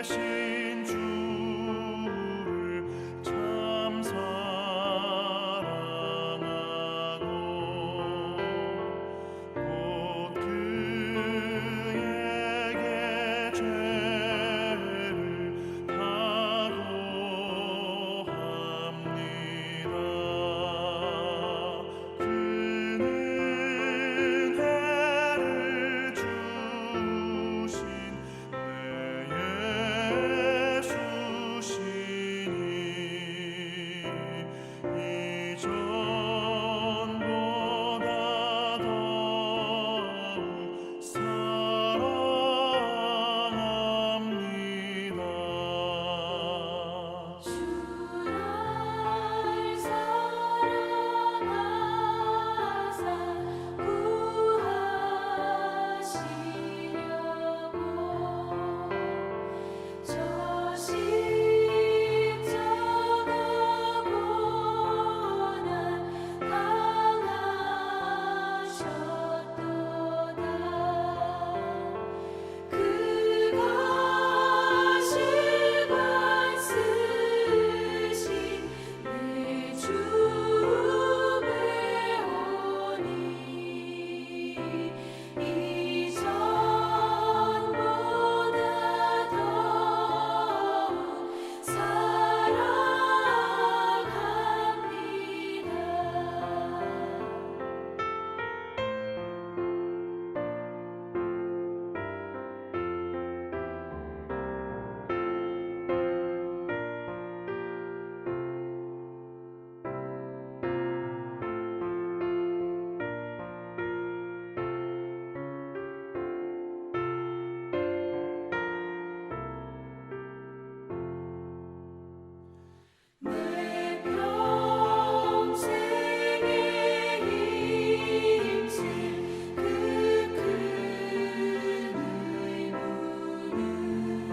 되신 주를 참 사랑하고 곧 그에게 죄를 다고 합니다. 그는 은혜를 주신 내 예수시니 이전보다 더욱 사랑합니다. 주를 사랑하사 구하시려고 저 십자가 고난 당하셨도다. 그 가시관 쓰신 내 주 배우니 이전보다 더욱 내 평생에 힘쓸 그 큰 의무는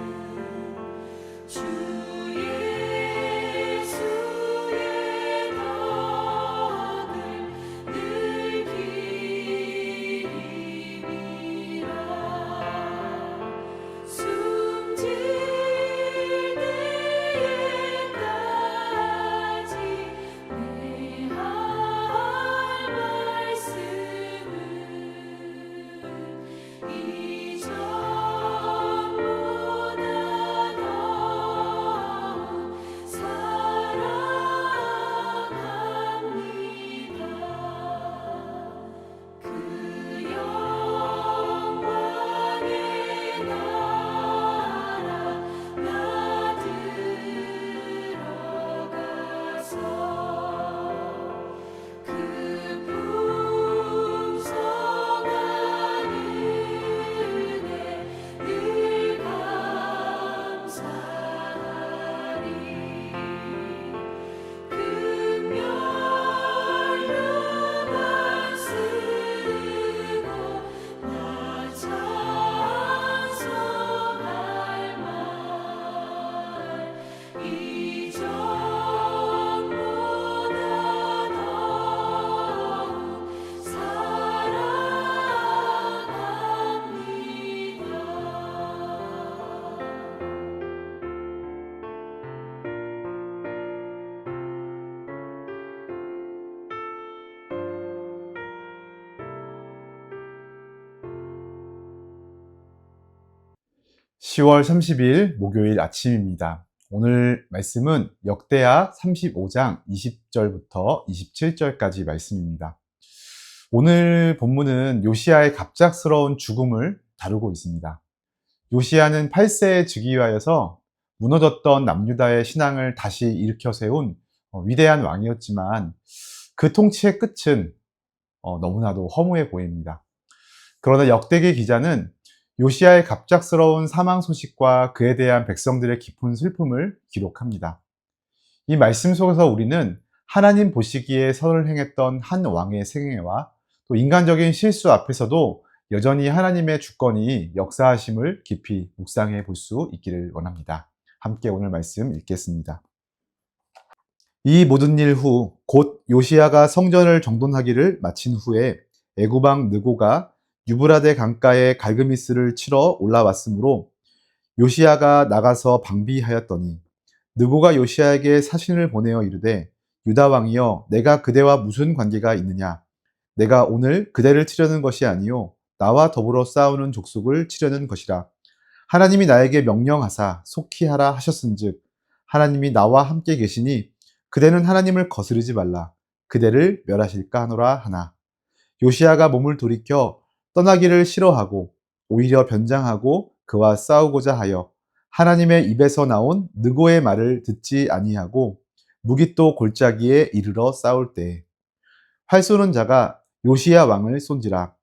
주 예수의 덕을 늘 기림이라. 숨질 때에까지 내 할 말씀은 이전보다 더욱 사랑합니다. 그 영광의 나라 나 들어가서 그 풍성한 은혜 늘 감사하리. 금멸류관 쓰고 나 찬송할 말 이전보다 더욱 사랑합니다. 10월 30일 목요일 아침입니다. 오늘 말씀은 역대하 35장 20절부터 27절까지 말씀입니다. 오늘 본문은 요시야의 갑작스러운 죽음을 다루고 있습니다. 요시야는 8세에 즉위하여서 무너졌던 남유다의 신앙을 다시 일으켜 세운 위대한 왕이었지만 그 통치의 끝은 너무나도 허무해 보입니다. 그러나 역대기 기자는 요시야의 갑작스러운 사망 소식과 그에 대한 백성들의 깊은 슬픔을 기록합니다. 이 말씀 속에서 우리는 하나님 보시기에 선을 행했던 한 왕의 생애와 또 인간적인 실수 앞에서도 여전히 하나님의 주권이 역사하심을 깊이 묵상해 볼 수 있기를 원합니다. 함께 오늘 말씀 읽겠습니다. 이 모든 일 후 곧 요시야가 성전을 정돈하기를 마친 후에 애굽 왕 느고가 유브라데 강가에 갈그미스를 치러 올라왔으므로 요시야가 나가서 방비하였더니 느고가 요시야에게 사신을 보내어 이르되 유다 왕이여 내가 그대와 무슨 관계가 있느냐 내가 오늘 그대를 치려는 것이 아니요 나와 더불어 싸우는 족속을 치려는 것이라 하나님이 나에게 명령하사 속히 하라 하셨은즉 하나님이 나와 함께 계시니 그대는 하나님을 거스르지 말라 그대를 멸하실까 하노라 하나 요시야가 몸을 돌이켜 떠나기를 싫어하고 오히려 변장하고 그와 싸우고자 하여 하나님의 입에서 나온 느고의 말을 듣지 아니하고 무깃도 골짜기에 이르러 싸울 때 활 쏘는 자가 요시야 왕을 쏜지라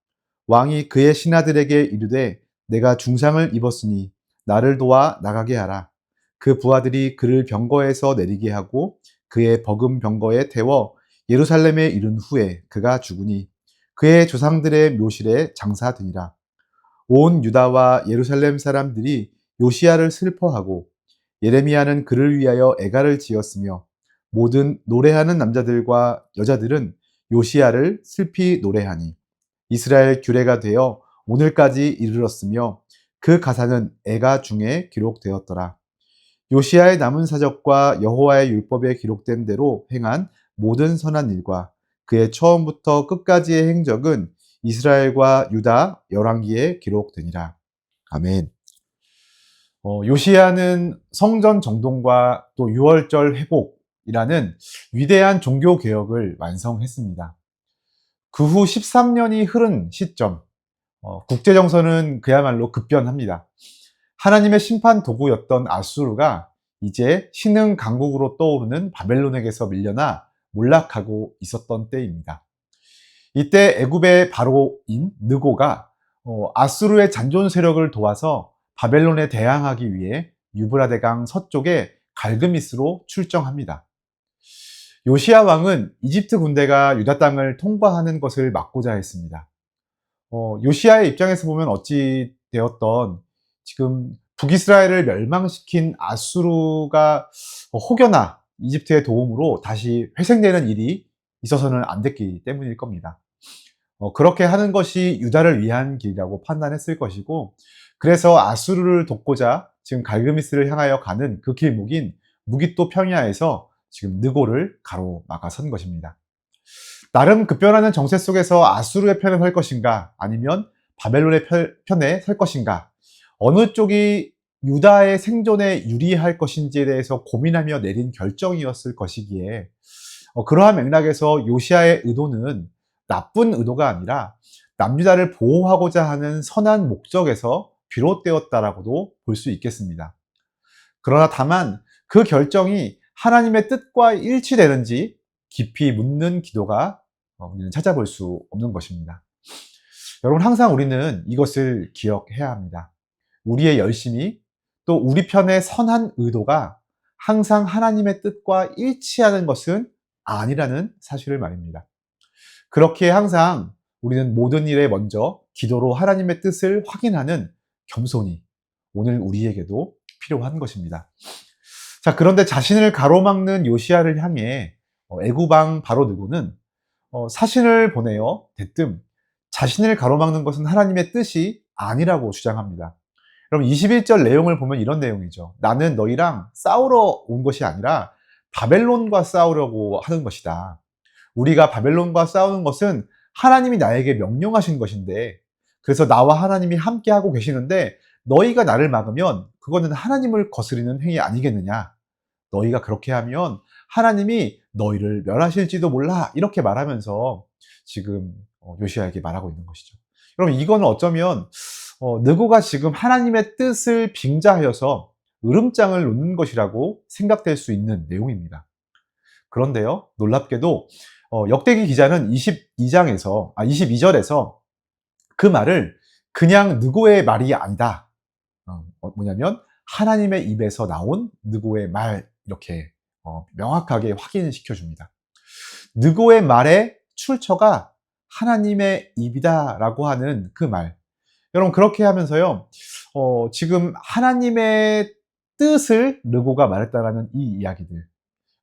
왕이 그의 신하들에게 이르되 내가 중상을 입었으니 나를 도와 나가게 하라 그 부하들이 그를 병거에서 내리게 하고 그의 버금 병거에 태워 예루살렘에 이른 후에 그가 죽으니 그의 조상들의 묘실에 장사되니라 온 유다와 예루살렘 사람들이 요시야를 슬퍼하고 예레미야는 그를 위하여 애가를 지었으며 모든 노래하는 남자들과 여자들은 요시야를 슬피 노래하니 이스라엘 규례가 되어 오늘까지 이르렀으며 그 가사는 애가 중에 기록되었더라. 요시야의 남은 사적과 여호와의 율법에 기록된 대로 행한 모든 선한 일과 그의 처음부터 끝까지의 행적은 이스라엘과 유다 열왕기에 기록되니라. 아멘. 요시야는 성전 정돈과 또 유월절 회복이라는 위대한 종교 개혁을 완성했습니다. 그 후 13년이 흐른 시점, 국제정서는 그야말로 급변합니다. 하나님의 심판 도구였던 아수르가 이제 신흥 강국으로 떠오르는 바벨론에게서 밀려나 몰락하고 있었던 때입니다. 이때 애굽의 바로인 느고가 아수르의 잔존 세력을 도와서 바벨론에 대항하기 위해 유브라데강 서쪽에 갈그미스로 출정합니다. 요시야 왕은 이집트 군대가 유다 땅을 통과하는 것을 막고자 했습니다. 요시야의 입장에서 보면 어찌 되었던 지금 북이스라엘을 멸망시킨 아수르가 혹여나 이집트의 도움으로 다시 회생되는 일이 있어서는 안 됐기 때문일 겁니다. 그렇게 하는 것이 유다를 위한 길이라고 판단했을 것이고 그래서 아수르를 돕고자 지금 갈그미스를 향하여 가는 그 길목인 무깃도 평야에서 지금 느고를 가로막아 선 것입니다. 나름 급변하는 정세 속에서 아수르의 편에 설 것인가 아니면 바벨론의 편에 설 것인가 어느 쪽이 유다의 생존에 유리할 것인지에 대해서 고민하며 내린 결정이었을 것이기에 그러한 맥락에서 요시야의 의도는 나쁜 의도가 아니라 남유다를 보호하고자 하는 선한 목적에서 비롯되었다라고도 볼 수 있겠습니다. 그러나 다만 그 결정이 하나님의 뜻과 일치되는지 깊이 묻는 기도가 우리는 찾아볼 수 없는 것입니다. 여러분 항상 우리는 이것을 기억해야 합니다. 우리의 열심이 또 우리 편의 선한 의도가 항상 하나님의 뜻과 일치하는 것은 아니라는 사실을 말입니다. 그렇게 항상 우리는 모든 일에 먼저 기도로 하나님의 뜻을 확인하는 겸손이 오늘 우리에게도 필요한 것입니다. 자, 그런데 자신을 가로막는 요시야를 향해 애굽왕 바로 느고는 사신을 보내어 대뜸 자신을 가로막는 것은 하나님의 뜻이 아니라고 주장합니다. 여러분 21절 내용을 보면 이런 내용이죠. 나는 너희랑 싸우러 온 것이 아니라 바벨론과 싸우려고 하는 것이다. 우리가 바벨론과 싸우는 것은 하나님이 나에게 명령하신 것인데 그래서 나와 하나님이 함께하고 계시는데 너희가 나를 막으면 그거는 하나님을 거스르는 행위 아니겠느냐. 너희가 그렇게 하면 하나님이 너희를 멸하실지도 몰라 이렇게 말하면서 지금 요시야에게 말하고 있는 것이죠. 여러분 이거는 어쩌면 느고가 지금 하나님의 뜻을 빙자하여서 으름장을 놓는 것이라고 생각될 수 있는 내용입니다. 그런데요 놀랍게도 역대기 기자는 22절에서 그 말을 그냥 느고의 말이 아니다. 뭐냐면 하나님의 입에서 나온 느고의 말 이렇게 명확하게 확인시켜 줍니다. 느고의 말의 출처가 하나님의 입이다라고 하는 그 말. 여러분 그렇게 하면서요. 지금 하나님의 뜻을 느고가 말했다라는 이 이야기들.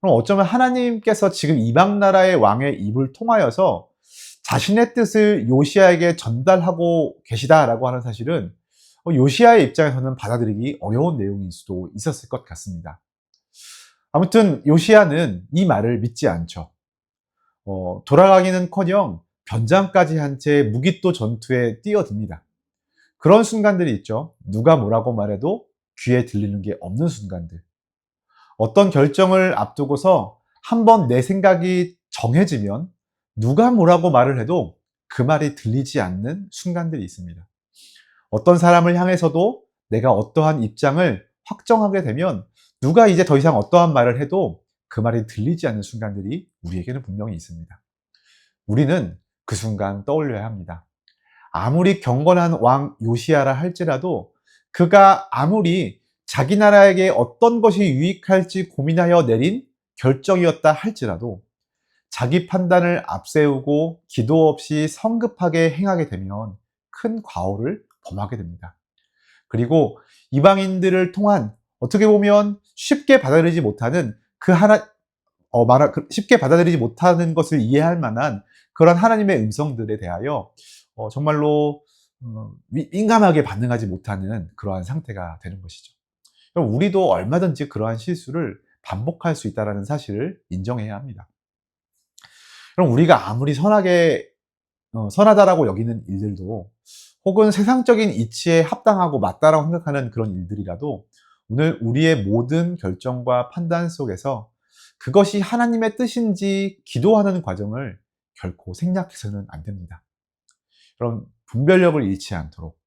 그럼 어쩌면 하나님께서 지금 이방 나라의 왕의 입을 통하여서 자신의 뜻을 요시야에게 전달하고 계시다라고 하는 사실은 요시야의 입장에서는 받아들이기 어려운 내용일 수도 있었을 것 같습니다. 아무튼 요시야는 이 말을 믿지 않죠. 돌아가기는커녕 변장까지 한 채 무기또 전투에 뛰어듭니다. 그런 순간들이 있죠. 누가 뭐라고 말해도 귀에 들리는 게 없는 순간들. 어떤 결정을 앞두고서 한번 내 생각이 정해지면 누가 뭐라고 말을 해도 그 말이 들리지 않는 순간들이 있습니다. 어떤 사람을 향해서도 내가 어떠한 입장을 확정하게 되면 누가 이제 더 이상 어떠한 말을 해도 그 말이 들리지 않는 순간들이 우리에게는 분명히 있습니다. 우리는 그 순간 떠올려야 합니다. 아무리 경건한 왕 요시야라 할지라도 그가 아무리 자기 나라에게 어떤 것이 유익할지 고민하여 내린 결정이었다 할지라도 자기 판단을 앞세우고 기도 없이 성급하게 행하게 되면 큰 과오를 범하게 됩니다. 그리고 이방인들을 통한 어떻게 보면 쉽게 받아들이지 못하는 쉽게 받아들이지 못하는 것을 이해할 만한 그런 하나님의 음성들에 대하여 정말로 민감하게 반응하지 못하는 그러한 상태가 되는 것이죠. 그럼 우리도 얼마든지 그러한 실수를 반복할 수 있다는 사실을 인정해야 합니다. 그럼 우리가 아무리 선하다라고 여기는 일들도 혹은 세상적인 이치에 합당하고 맞다라고 생각하는 그런 일들이라도 오늘 우리의 모든 결정과 판단 속에서 그것이 하나님의 뜻인지 기도하는 과정을 결코 생략해서는 안 됩니다. 그럼 분별력을 잃지 않도록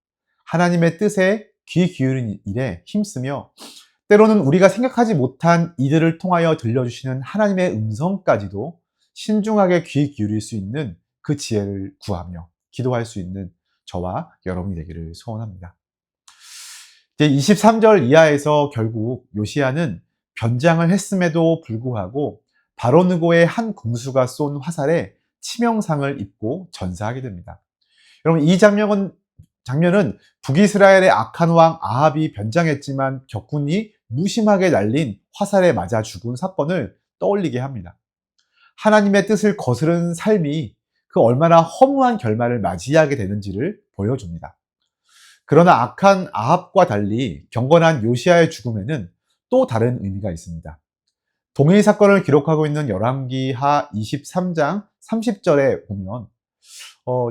하나님의 뜻에 귀 기울인 일에 힘쓰며 때로는 우리가 생각하지 못한 이들을 통하여 들려주시는 하나님의 음성까지도 신중하게 귀 기울일 수 있는 그 지혜를 구하며 기도할 수 있는 저와 여러분이 되기를 소원합니다. 이제 23절 이하에서 결국 요시야는 변장을 했음에도 불구하고 바로느고의 한 궁수가 쏜 화살에 치명상을 입고 전사하게 됩니다. 여러분 이 장면은 북이스라엘의 악한 왕 아합이 변장했지만 적군이 무심하게 날린 화살에 맞아 죽은 사건을 떠올리게 합니다. 하나님의 뜻을 거스른 삶이 그 얼마나 허무한 결말을 맞이하게 되는지를 보여줍니다. 그러나 악한 아합과 달리 경건한 요시야의 죽음에는 또 다른 의미가 있습니다. 동일 사건을 기록하고 있는 열왕기하 23장 30절에 보면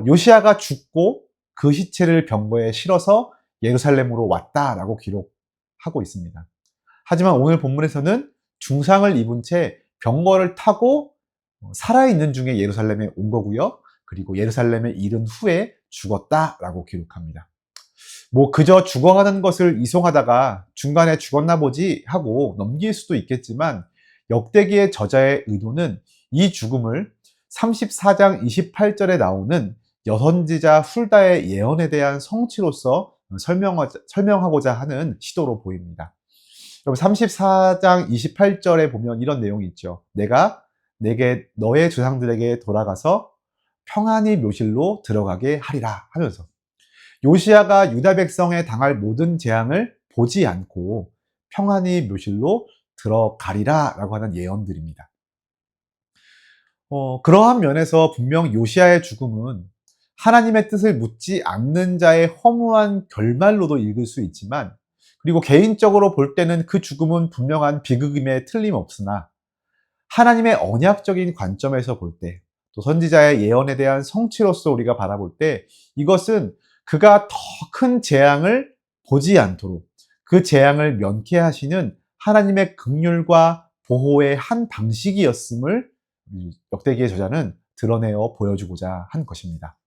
요시야가 죽고 그 시체를 병거에 실어서 예루살렘으로 왔다라고 기록하고 있습니다. 하지만 오늘 본문에서는 중상을 입은 채 병거를 타고 살아있는 중에 예루살렘에 온 거고요. 그리고 예루살렘에 이른 후에 죽었다라고 기록합니다. 그저 죽어가는 것을 이송하다가 중간에 죽었나 보지 하고 넘길 수도 있겠지만 역대기의 저자의 의도는 이 죽음을 34장 28절에 나오는 여선지자 훌다의 예언에 대한 성취로서 설명하고자 하는 시도로 보입니다. 여러분 34장 28절에 보면 이런 내용이 있죠. 내가 내게 너의 조상들에게 돌아가서 평안히 묘실로 들어가게 하리라 하면서 요시야가 유다 백성에 당할 모든 재앙을 보지 않고 평안히 묘실로 들어가리라 라고 하는 예언들입니다. 그러한 면에서 분명 요시야의 죽음은 하나님의 뜻을 묻지 않는 자의 허무한 결말로도 읽을 수 있지만 그리고 개인적으로 볼 때는 그 죽음은 분명한 비극임에 틀림없으나 하나님의 언약적인 관점에서 볼 때 또 선지자의 예언에 대한 성취로서 우리가 바라볼 때 이것은 그가 더 큰 재앙을 보지 않도록 그 재앙을 면케하시는 하나님의 긍휼과 보호의 한 방식이었음을 역대기의 저자는 드러내어 보여주고자 한 것입니다.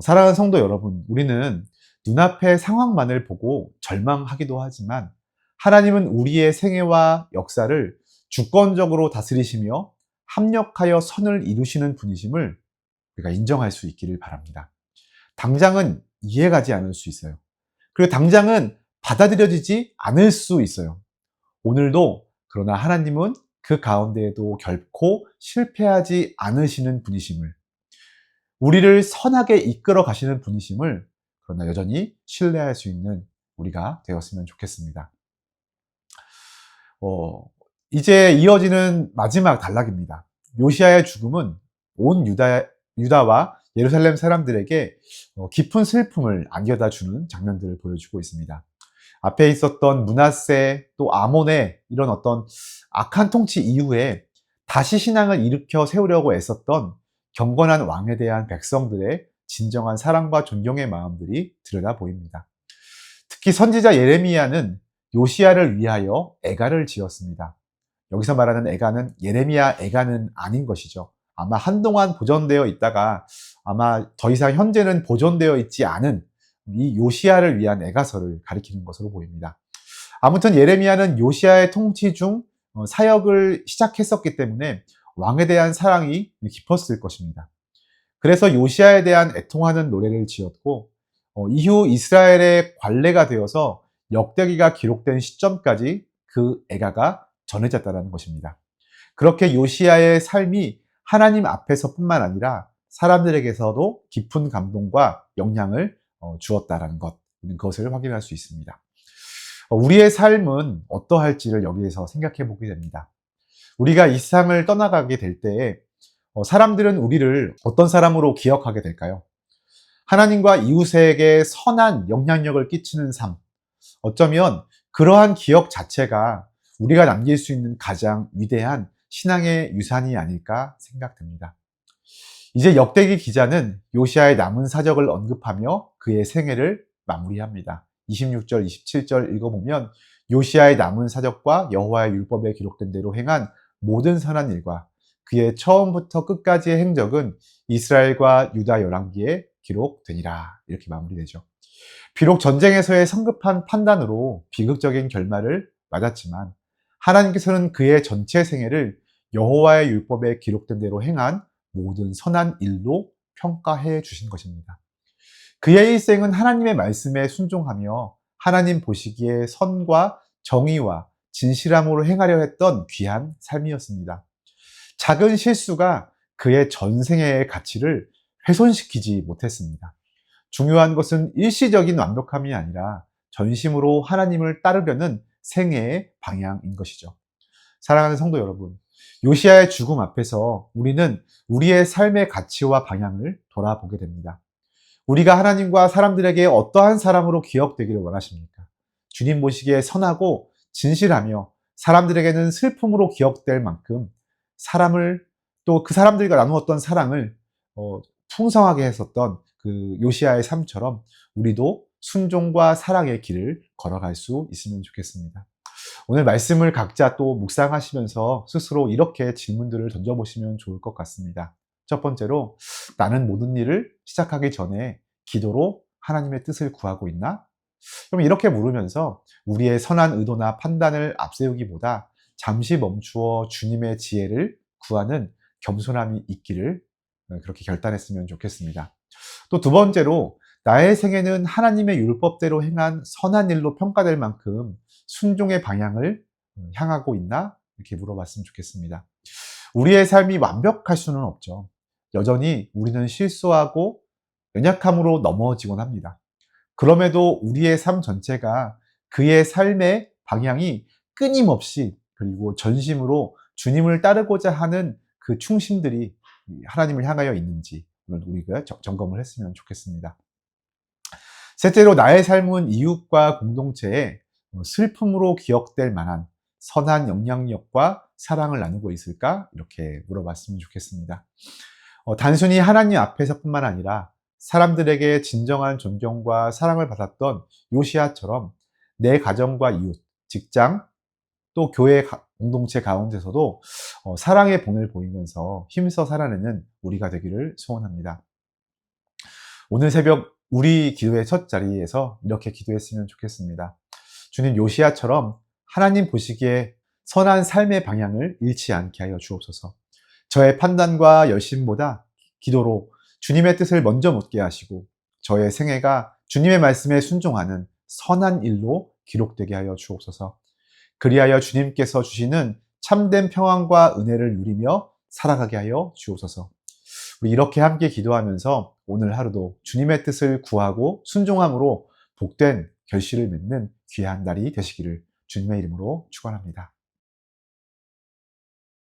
사랑하는 성도 여러분, 우리는 눈앞의 상황만을 보고 절망하기도 하지만 하나님은 우리의 생애와 역사를 주권적으로 다스리시며 합력하여 선을 이루시는 분이심을 우리가 인정할 수 있기를 바랍니다. 당장은 이해가지 않을 수 있어요. 그리고 당장은 받아들여지지 않을 수 있어요. 오늘도 그러나 하나님은 그 가운데에도 결코 실패하지 않으시는 분이심을, 우리를 선하게 이끌어 가시는 분이심을 그러나 여전히 신뢰할 수 있는 우리가 되었으면 좋겠습니다. 이제 이어지는 마지막 단락입니다. 요시야의 죽음은 온 유다와 예루살렘 사람들에게 깊은 슬픔을 안겨다 주는 장면들을 보여주고 있습니다. 앞에 있었던 므낫세 또 아몬의 이런 어떤 악한 통치 이후에 다시 신앙을 일으켜 세우려고 애썼던 경건한 왕에 대한 백성들의 진정한 사랑과 존경의 마음들이 들여다 보입니다. 특히 선지자 예레미야는 요시야를 위하여 애가를 지었습니다. 여기서 말하는 애가는 예레미야 애가는 아닌 것이죠. 아마 한동안 보존되어 있다가 아마 더 이상 현재는 보존되어 있지 않은 이 요시야를 위한 애가서를 가리키는 것으로 보입니다. 아무튼 예레미야는 요시야의 통치 중 사역을 시작했었기 때문에 왕에 대한 사랑이 깊었을 것입니다. 그래서 요시야에 대한 애통하는 노래를 지었고 이후 이스라엘의 관례가 되어서 역대기가 기록된 시점까지 그 애가가 전해졌다는 것입니다. 그렇게 요시야의 삶이 하나님 앞에서뿐만 아니라 사람들에게서도 깊은 감동과 영향을 주었다는 것, 그것을 확인할 수 있습니다. 우리의 삶은 어떠할지를 여기에서 생각해 보게 됩니다. 우리가 이 세상을 떠나가게 될 때에 사람들은 우리를 어떤 사람으로 기억하게 될까요? 하나님과 이웃에게 선한 영향력을 끼치는 삶, 어쩌면 그러한 기억 자체가 우리가 남길 수 있는 가장 위대한 신앙의 유산이 아닐까 생각됩니다. 이제 역대기 기자는 요시야의 남은 사적을 언급하며 그의 생애를 마무리합니다. 26절, 27절 읽어보면 요시야의 남은 사적과 여호와의 율법에 기록된 대로 행한 모든 선한 일과 그의 처음부터 끝까지의 행적은 이스라엘과 유다 열왕기에 기록되니라. 이렇게 마무리되죠. 비록 전쟁에서의 성급한 판단으로 비극적인 결말을 맞았지만 하나님께서는 그의 전체 생애를 여호와의 율법에 기록된 대로 행한 모든 선한 일로 평가해 주신 것입니다. 그의 일생은 하나님의 말씀에 순종하며 하나님 보시기에 선과 정의와 진실함으로 행하려 했던 귀한 삶이었습니다. 작은 실수가 그의 전생애의 가치를 훼손시키지 못했습니다. 중요한 것은 일시적인 완벽함이 아니라 전심으로 하나님을 따르려는 생애의 방향인 것이죠. 사랑하는 성도 여러분, 요시야의 죽음 앞에서 우리는 우리의 삶의 가치와 방향을 돌아보게 됩니다. 우리가 하나님과 사람들에게 어떠한 사람으로 기억되기를 원하십니까? 주님 보시기에 선하고 진실하며 사람들에게는 슬픔으로 기억될 만큼 사람을 또 그 사람들과 나누었던 사랑을 풍성하게 했었던 그 요시야의 삶처럼 우리도 순종과 사랑의 길을 걸어갈 수 있으면 좋겠습니다. 오늘 말씀을 각자 또 묵상하시면서 스스로 이렇게 질문들을 던져보시면 좋을 것 같습니다. 첫 번째로, 나는 모든 일을 시작하기 전에 기도로 하나님의 뜻을 구하고 있나? 그럼 이렇게 물으면서 우리의 선한 의도나 판단을 앞세우기보다 잠시 멈추어 주님의 지혜를 구하는 겸손함이 있기를 그렇게 결단했으면 좋겠습니다. 또 두 번째로, 나의 생애는 하나님의 율법대로 행한 선한 일로 평가될 만큼 순종의 방향을 향하고 있나? 이렇게 물어봤으면 좋겠습니다. 우리의 삶이 완벽할 수는 없죠. 여전히 우리는 실수하고 연약함으로 넘어지곤 합니다. 그럼에도 우리의 삶 전체가 그의 삶의 방향이 끊임없이 그리고 전심으로 주님을 따르고자 하는 그 충심들이 하나님을 향하여 있는지 오늘 우리가 점검을 했으면 좋겠습니다. 셋째로, 나의 삶은 이웃과 공동체에 슬픔으로 기억될 만한 선한 영향력과 사랑을 나누고 있을까? 이렇게 물어봤으면 좋겠습니다. 단순히 하나님 앞에서뿐만 아니라 사람들에게 진정한 존경과 사랑을 받았던 요시야처럼 내 가정과 이웃, 직장, 또 교회 공동체 가운데서도 사랑의 본을 보이면서 힘써 살아내는 우리가 되기를 소원합니다. 오늘 새벽 우리 기도의 첫 자리에서 이렇게 기도했으면 좋겠습니다. 주님, 요시야처럼 하나님 보시기에 선한 삶의 방향을 잃지 않게 하여 주옵소서. 저의 판단과 열심보다 기도로 주님의 뜻을 먼저 묻게 하시고 저의 생애가 주님의 말씀에 순종하는 선한 일로 기록되게 하여 주옵소서. 그리하여 주님께서 주시는 참된 평안과 은혜를 누리며 살아가게 하여 주옵소서. 우리 이렇게 함께 기도하면서 오늘 하루도 주님의 뜻을 구하고 순종함으로 복된 결실을 맺는 귀한 날이 되시기를 주님의 이름으로 축원합니다.